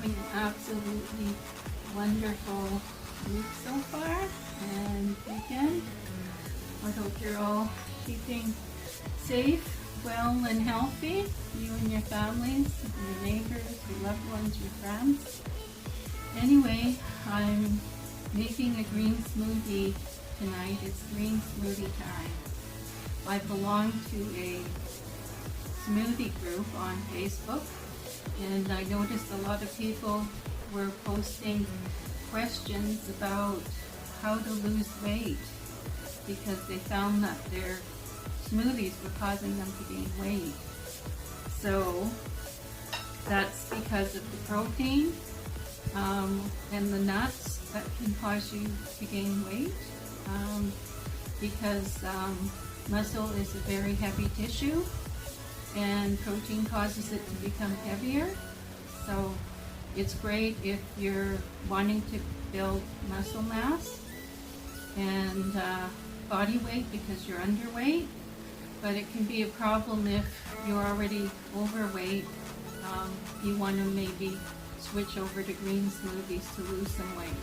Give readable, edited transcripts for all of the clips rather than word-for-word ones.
having an absolutely wonderful week so far and weekend. I hope you're all keeping safe, well, and healthy. You and your families, your neighbors, your loved ones, your friends. Anyway, I'm making a green smoothie tonight. It's green smoothie time. I belong to a smoothie group on Facebook, and I noticed a lot of people were posting questions about how to lose weight because they found that their smoothies were causing them to gain weight. So that's because of the protein and the nuts that can cause you to gain weight, because muscle is a very heavy tissue and protein causes it to become heavier. So it's great if you're wanting to build muscle mass and body weight because you're underweight, but it can be a problem if you're already overweight. You want to maybe switch over to green smoothies to lose some weight.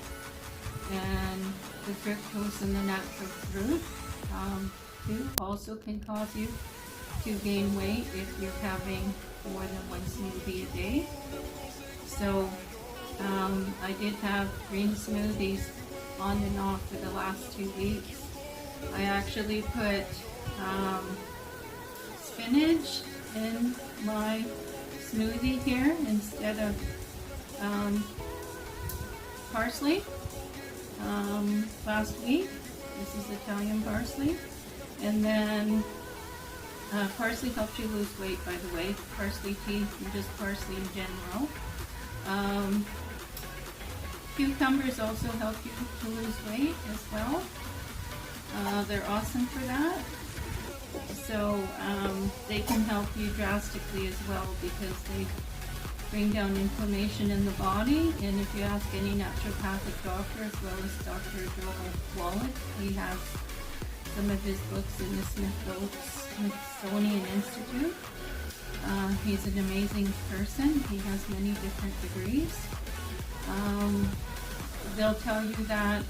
And the fructose in the natural fruit too also can cause you to gain weight if you're having more than one smoothie a day. So I did have green smoothies on and off for the last 2 weeks. I actually put spinach in my smoothie here instead of parsley last week. This is Italian parsley. And then parsley helps you lose weight, by the way. Parsley tea and just parsley in general. Cucumbers also help you to lose weight as well. They're awesome for that. So they can help you drastically as well because they bring down inflammation in the body. And if you ask any naturopathic doctor as well as Dr. Joel Wallach, he has some of his books in the Smithsonian Institute. He's an amazing person. He has many different degrees. They'll tell you that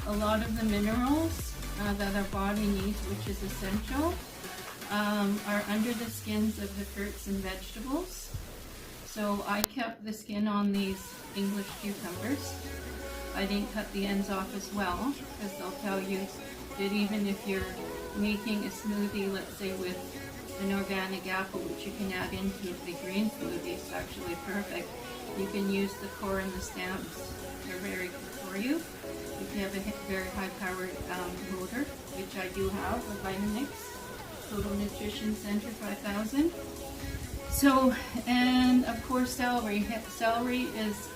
a lot of the minerals that our body needs, which is essential, are under the skins of the fruits and vegetables. So I kept the skin on these English cucumbers. I didn't cut the ends off as well, because they'll tell you that even if you're making a smoothie, let's say with an organic apple, which you can add into the green smoothie, it's actually perfect. You can use the core and the stems. They're very good for you. If you have a very high-powered motor, which I do have, a Vitamix Total Nutrition Center 5000. So, and of course celery. Celery is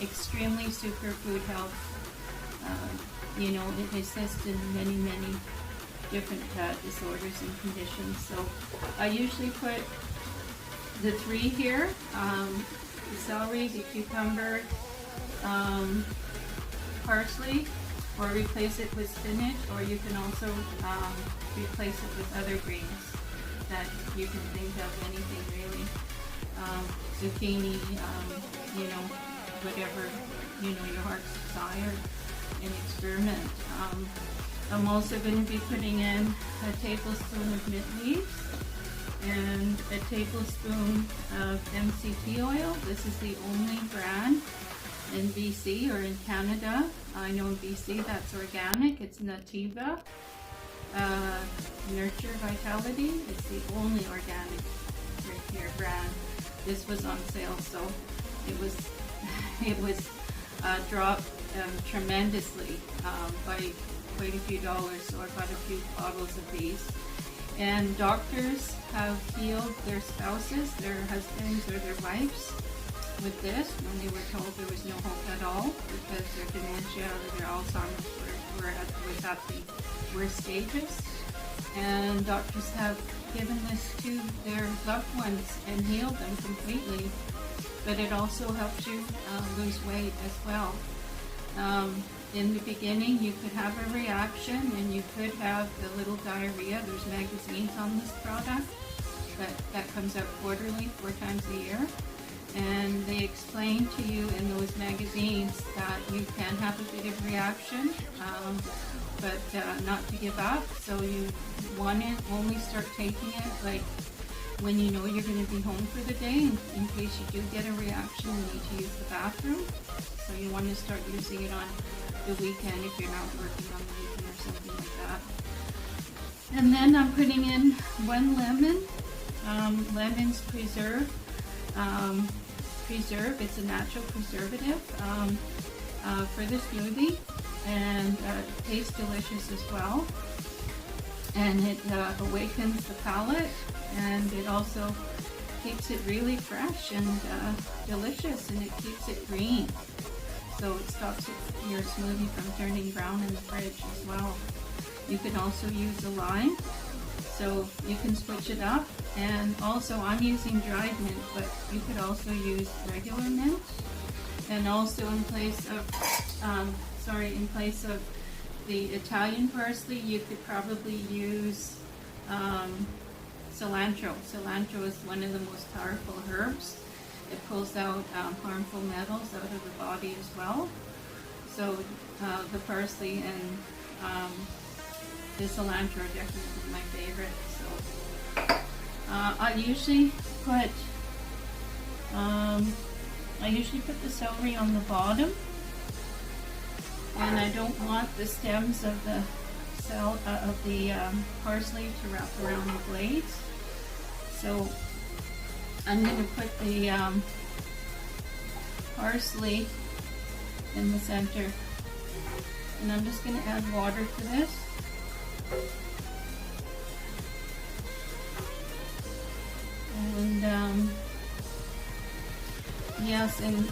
extremely superfood health. You know, it assists in many different disorders and conditions. So I usually put the 3 here, the celery, the cucumber, parsley, or replace it with spinach, or you can also replace it with other greens that you can think of, anything really, zucchini, you know, whatever, you know, your heart's desire, and experiment. I'm also going to be putting in a tablespoon of mint leaves and a tablespoon of MCT oil. This is the only brand in BC or in Canada. I know in BC that's organic. It's Nativa Nurture Vitality. It's the only organic right here brand. This was on sale, so it was dropped tremendously by quite a few dollars. So I bought a few bottles of these. And doctors have healed their spouses, their husbands, or their wives with this when they were told there was no hope at all because their dementia or their Alzheimer's was at the worst stages. And doctors have given this to their loved ones and healed them completely. But it also helps you lose weight as well. In the beginning, you could have a reaction and you could have the little diarrhea. There's magazines on this product that comes out quarterly, 4 times a year. and they explain to you in those magazines that you can have a bit of reaction, but not to give up. So you want to only start taking it like when you know you're going to be home for the day, in case you do get a reaction and need to use the bathroom. So you want to start using it on the weekend if you're not working on the weekend or something like that. And then I'm putting in 1 lemon. Lemon's preserve. It's a natural preservative for the smoothie, and it tastes delicious as well. And it awakens the palate, and it also keeps it really fresh and delicious, and it keeps it green. So it stops your smoothie from turning brown in the fridge as well. You can also use a lime, so you can switch it up. And also I'm using dried mint, but you could also use regular mint. And also in place of, in place of the Italian parsley, you could probably use cilantro. Cilantro is one of the most powerful herbs. It pulls out harmful metals out of the body as well. So the parsley and the cilantro are definitely my favorite. So I usually put the celery on the bottom, and I don't want the stems of the parsley to wrap around the blades. So I'm going to put the parsley in the center, and I'm just going to add water to this. And yes, and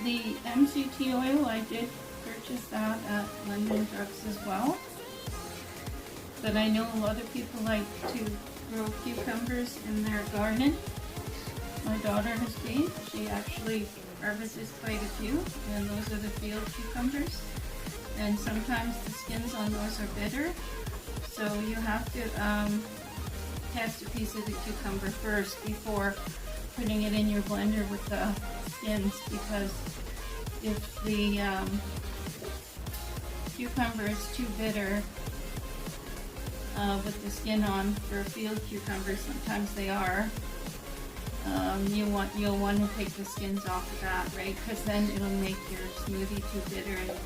the MCT oil, I did purchase that at London Drugs as well. But I know a lot of people like to grow cucumbers in their garden. My daughter has been. She actually harvests quite a few, and those are the field cucumbers. And sometimes the skins on those are bitter. So you have to test a piece of the cucumber first before putting it in your blender with the skins, because if the cucumber is too bitter with the skin on for field cucumbers, sometimes they are, you'll want to take the skins off of that, right? Because then it'll make your smoothie too bitter, and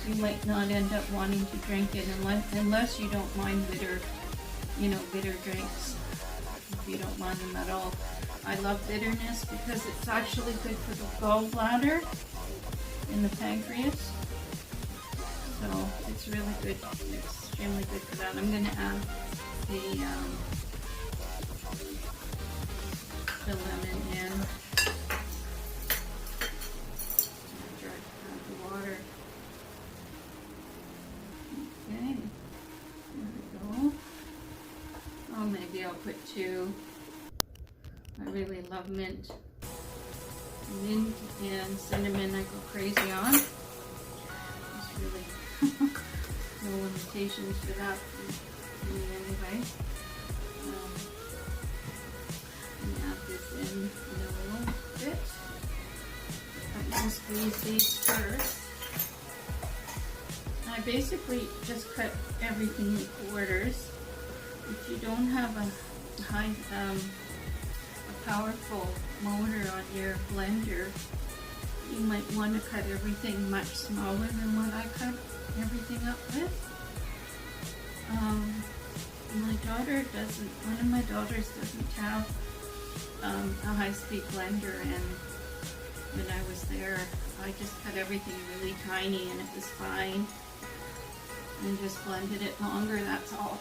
you might not end up wanting to drink it unless you don't mind bitter drinks. If you don't mind them at all. I love bitterness because it's actually good for the gallbladder and the pancreas. So it's really good. It's extremely good for that. I'm going to add the lemon in. Add the water. Okay, there we go. Oh, maybe I'll put 2. I really love mint. Mint and cinnamon I go crazy on. There's really no limitations for that for me anyway. And add this in a little bit. I'm going to squeeze these first. I basically just cut everything in quarters. If you don't have a powerful motor on your blender, you might want to cut everything much smaller than what I cut everything up with. One of my daughters doesn't have a high-speed blender, and when I was there, I just cut everything really tiny, and it was fine. And just blended it longer, that's all.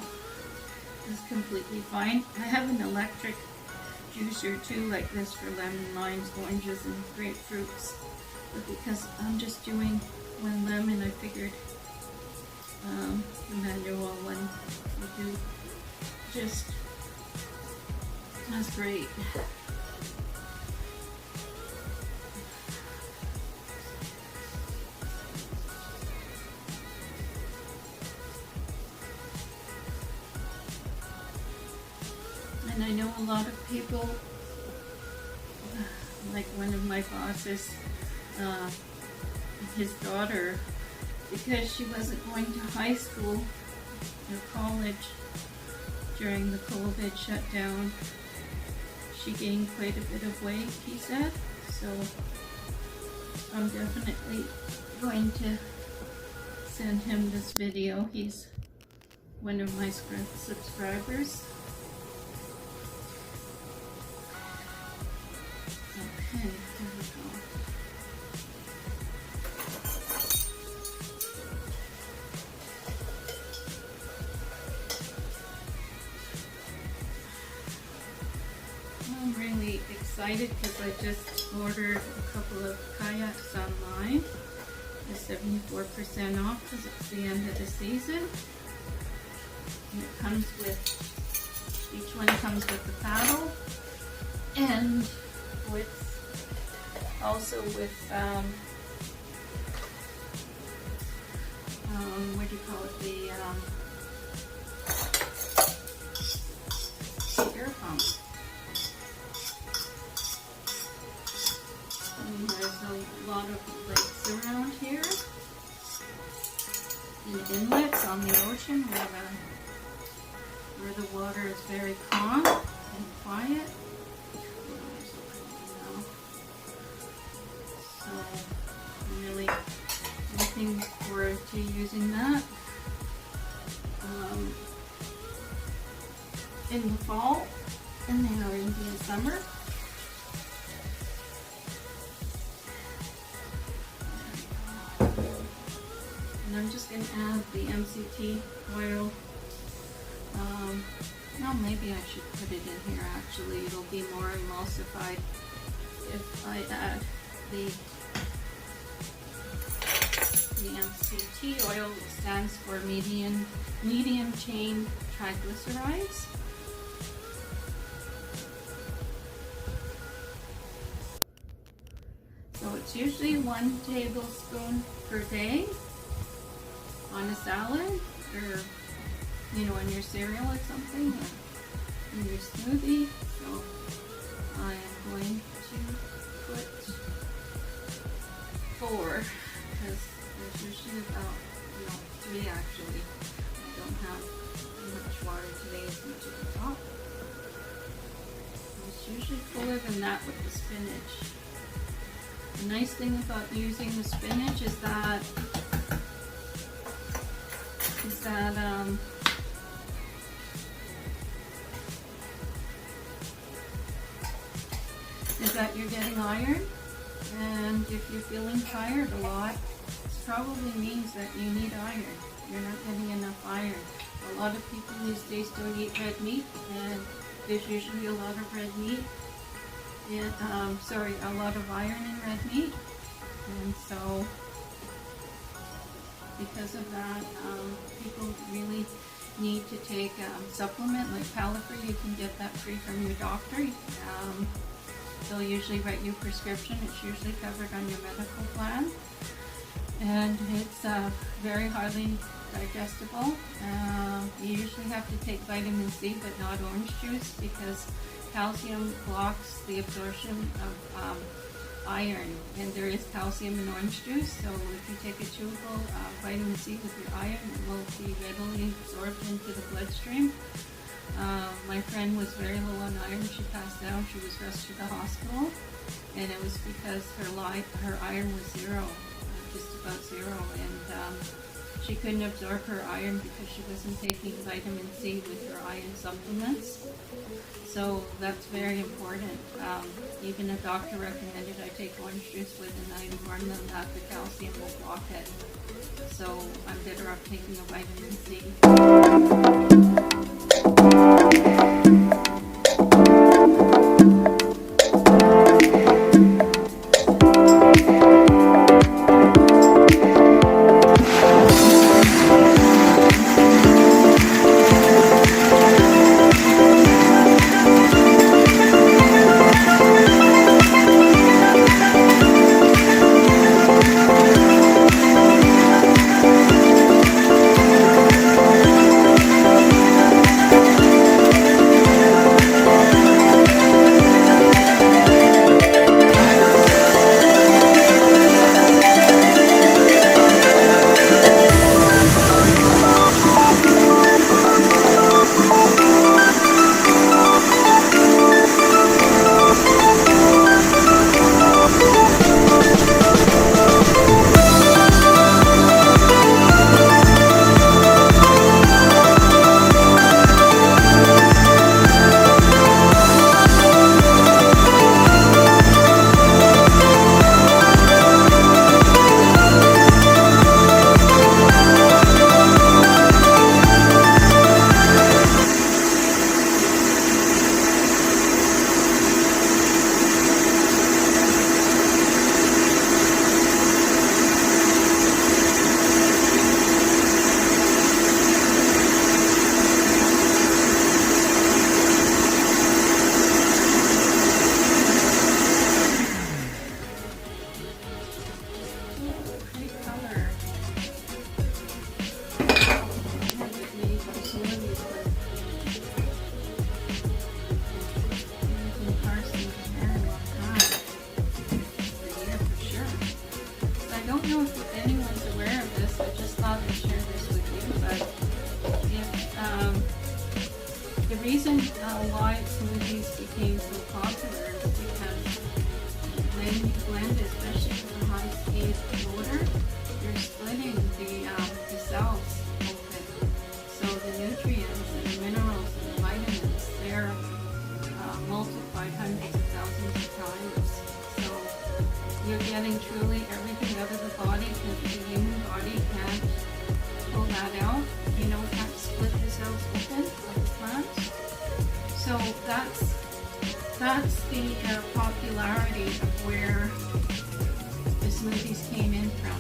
It's completely fine. I have an electric juicer too, like this, for lemon, limes, oranges, and grapefruits. But because I'm just doing 1 lemon, I figured the manual one would do just as great. And I know a lot of people, like one of my bosses, his daughter, because she wasn't going to high school or college during the COVID shutdown, she gained quite a bit of weight, he said. So I'm definitely going to send him this video. He's one of my subscribers. Okay, there we go. I'm really excited because I just ordered a couple of kayaks online. They're 74% off because it's the end of the season. And it comes with, each one comes with the paddle and with, also with, what do you call it, the air pump. And there's a lot of lakes around here, and inlets on the ocean where the water is very calm and quiet. So I'm really looking forward to using that in the fall and then our Indian summer. And I'm just going to add the MCT oil. Well, maybe I should put it in here actually. It'll be more emulsified if I add the MCT oil. Stands for medium chain triglycerides. So it's usually 1 tablespoon per day on a salad, or in your cereal or something, or in your smoothie. So I am going to put 4, because there's usually about 3 actually. I don't have much water today as much as I thought. It's usually fuller than that with the spinach. The nice thing about using the spinach is that you're getting iron, and if you're feeling tired a lot, it probably means that you need iron. You're not getting enough iron. A lot of people these days don't eat red meat, and there's usually a lot of red meat. And, a lot of iron in red meat, and so because of that, people really need to take a supplement like Pallifer. You can get that free from your doctor. They'll usually write you a prescription. It's usually covered on your medical plan, and it's very highly digestible. You usually have to take vitamin C, but not orange juice, because calcium blocks the absorption of iron, and there is calcium in orange juice. So if you take a chewable vitamin C with your iron, it will be readily absorbed into the bloodstream. My friend was very low on iron. She passed out. She was rushed to the hospital, and it was because her iron was 0, just about 0, and she couldn't absorb her iron because she wasn't taking vitamin C with her iron supplements. So that's very important. Even a doctor recommended I take orange juice with, and I informed them that the calcium will block it. So I'm better off taking a vitamin C. reason why smoothies became so popular is because when you blend, especially with a high-speed motor, you're splitting the cells open. So the nutrients and the minerals and the vitamins, they're multiplied hundreds of thousands of times. So you're getting truly everything out of the body, because the human body can't pull that out. Can't split the cells open of the plants. So that's the popularity of where the smoothies came in from.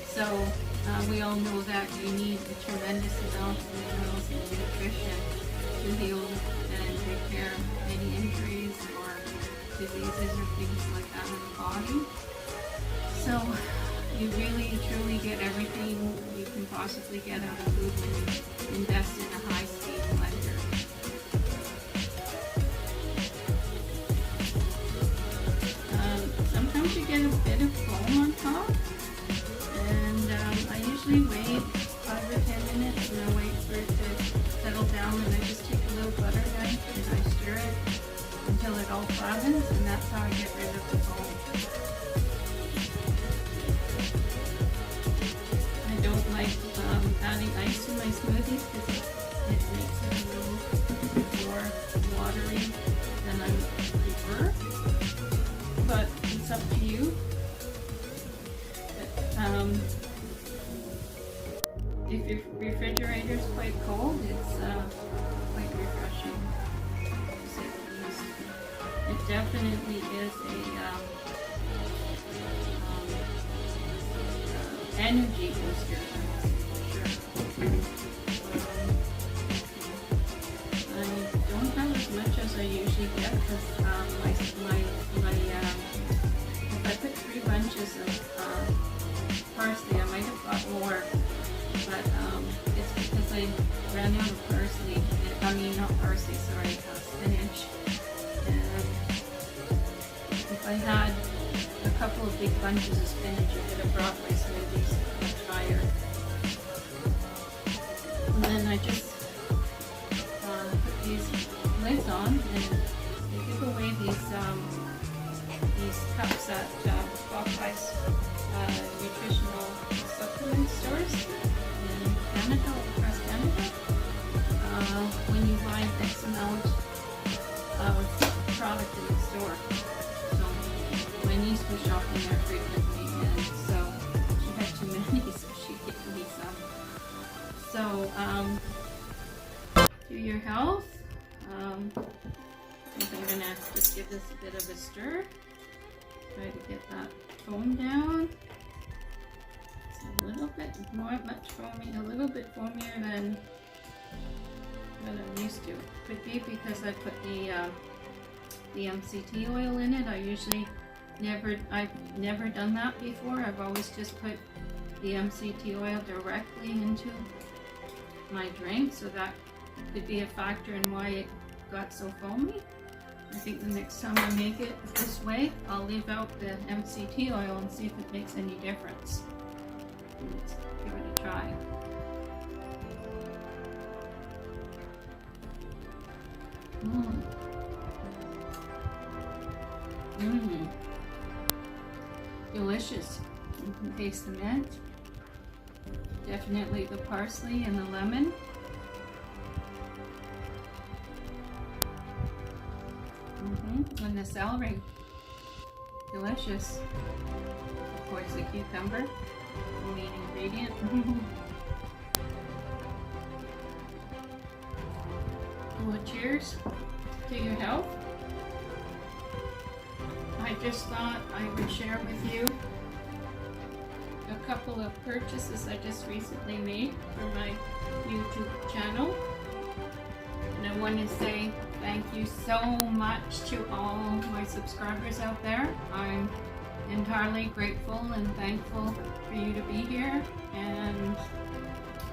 So we all know that you need a tremendous amount of minerals and nutrition to heal and repair any injuries or diseases or things like that in the body. So you really truly get everything you can possibly get out of food when you invest in a high-speed blender. Sometimes you get a bit of foam on top, and I usually wait 5 or 10 minutes and I wait for it to settle down, and I just take a little butter knife and I stir it until it all flattens, and that's how I get rid of the foam. I don't like adding ice to my smoothies because it makes it a little more watery than I prefer. But it's up to you. If your refrigerator is quite cold, it's quite refreshing. It definitely is a energy booster. Sure. I don't have as much as I usually get because if I put 3 bunches of parsley, I might have got more, but it's because I ran out of parsley. Not parsley, sorry, spinach. And if I had a couple of big bunches of spinach, I could have brought my smoothies much higher. And then I just put these lids on, and they give away these cups at Popeyes nutritional supplement stores in Canada, across Canada. When you buy X amount of product in the store. So my niece was shopping there frequently, and so she had too many, so she gave me some. So to your health, I think I'm gonna just give this a bit of a stir. Try to get that foam down. It's a little bit much foamy, a little bit foamier than what I'm used to. Could be because I put the MCT oil in it. I've never done that before. I've always just put the MCT oil directly into my drink, so that could be a factor in why it got so foamy. I think the next time I make it this way, I'll leave out the MCT oil and see if it makes any difference. Let's give it a try. Delicious. You can taste the mint. Definitely the parsley and the lemon. And the celery. Delicious. Of course, the cucumber, the main ingredient. Well, cheers to your health. I just thought I would share with you a couple of purchases I just recently made for my YouTube channel. And I want to say thank you so much to all my subscribers out there. I'm entirely grateful and thankful for you to be here, and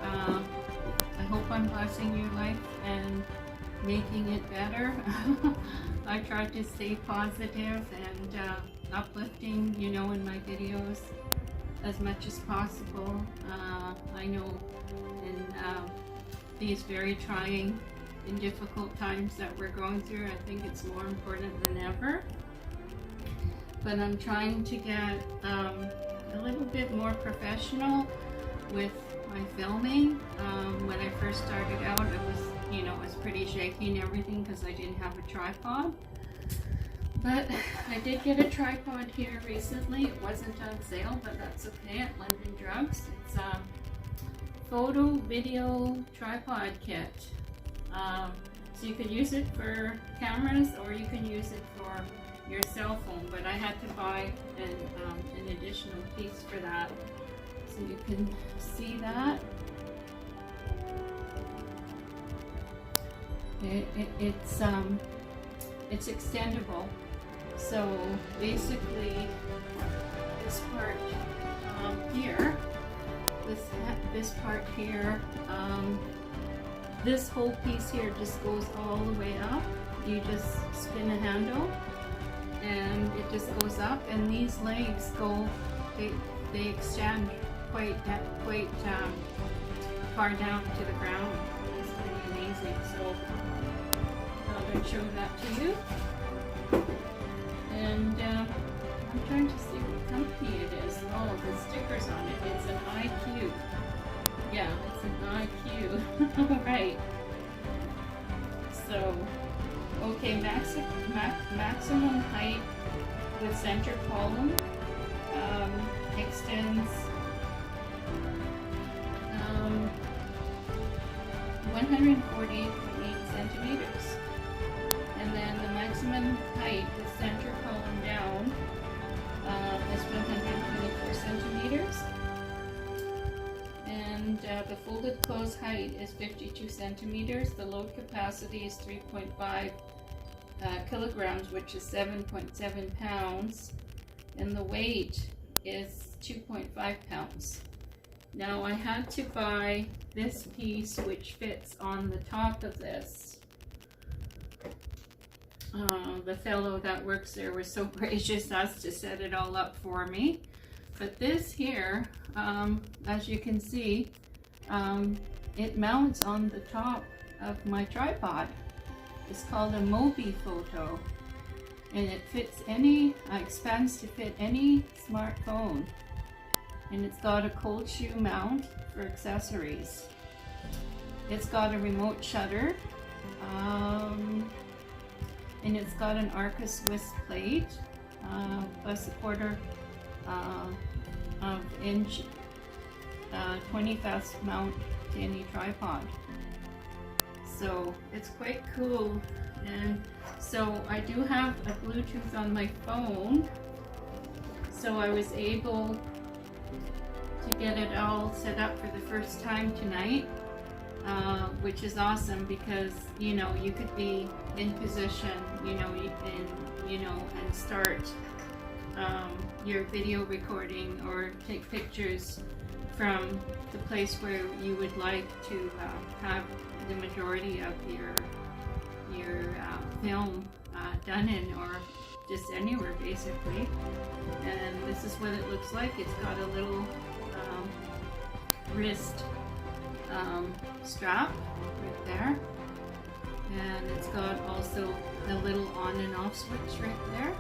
I hope I'm blessing your life and making it better. I try to stay positive and uplifting, in my videos as much as possible. I know in these very trying in difficult times that we're going through. I think it's more important than ever. But I'm trying to get a little bit more professional with my filming. When I first started out, it was pretty shaky and everything because I didn't have a tripod. But I did get a tripod here recently. It wasn't on sale, but that's okay, at London Drugs. It's a photo video tripod kit. So you could use it for cameras or you can use it for your cell phone, but I had to buy an additional piece for that. So you can see that. It's extendable. So basically, this part here, this part here, this whole piece here just goes all the way up. You just spin a handle, and it just goes up. And these legs go, they extend quite far down to the ground. It's pretty amazing. So I thought I'd show that to you. And I'm trying to see what company it is. Oh, the stickers on it. It's an IQ. Yeah, it's an IQ. Right. So, okay, maximum height with center column extends 148.8 centimeters. And then the maximum height with center column down is 124 centimeters. And the folded close height is 52 centimeters. The load capacity is 3.5 kilograms, which is 7.7 pounds. And the weight is 2.5 pounds. Now I had to buy this piece which fits on the top of this. The fellow that works there was so gracious as to set it all up for me. But this here, as you can see, it mounts on the top of my tripod. It's called a Mobi Photo, and it fits any, expands to fit any smartphone. And it's got a cold shoe mount for accessories. It's got a remote shutter. And it's got an Arca Swiss plate, plus a quarter of inch 20 fast mount to any tripod. So it's quite cool. And so I do have a Bluetooth on my phone, so I was able to get it all set up for the first time tonight. Which is awesome because you could be in position, and start your video recording or take pictures from the place where you would like to have the majority of your film done in, or just anywhere basically. And this is what it looks like. It's got a little wrist strap right there, and it's got also a little on and off switch right there,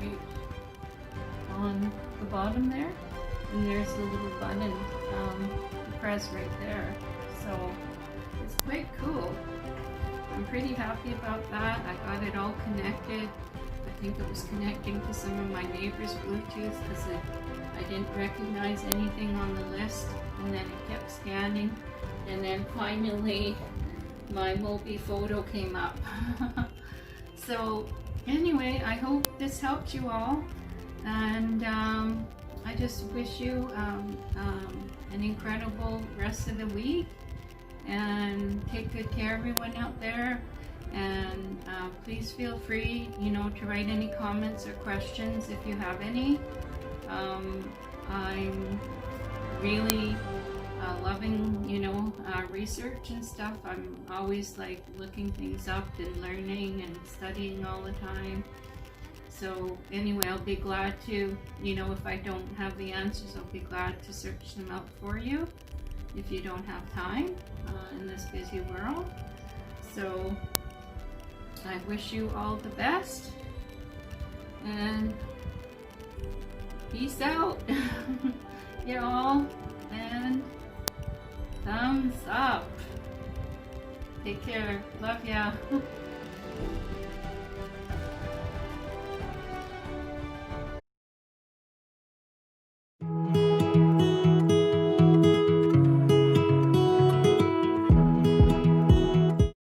right on the bottom there, and there's a little button to press right there. So it's quite cool. I'm pretty happy about that. I got it all connected. I think it was connecting to some of my neighbor's Bluetooth because I didn't recognize anything on the list, and then it kept scanning, and then finally my Mobi Photo came up. So anyway, I hope this helped you all, and I just wish you an incredible rest of the week, and take good care everyone out there. And please feel free, to write any comments or questions if you have any. I'm really loving, research and stuff. I'm always looking things up and learning and studying all the time. So anyway, I'll be glad to, if I don't have the answers, I'll be glad to search them out for you. if you don't have time in this busy world. So I wish you all the best, and peace out, y'all, and thumbs up. Take care. Love ya.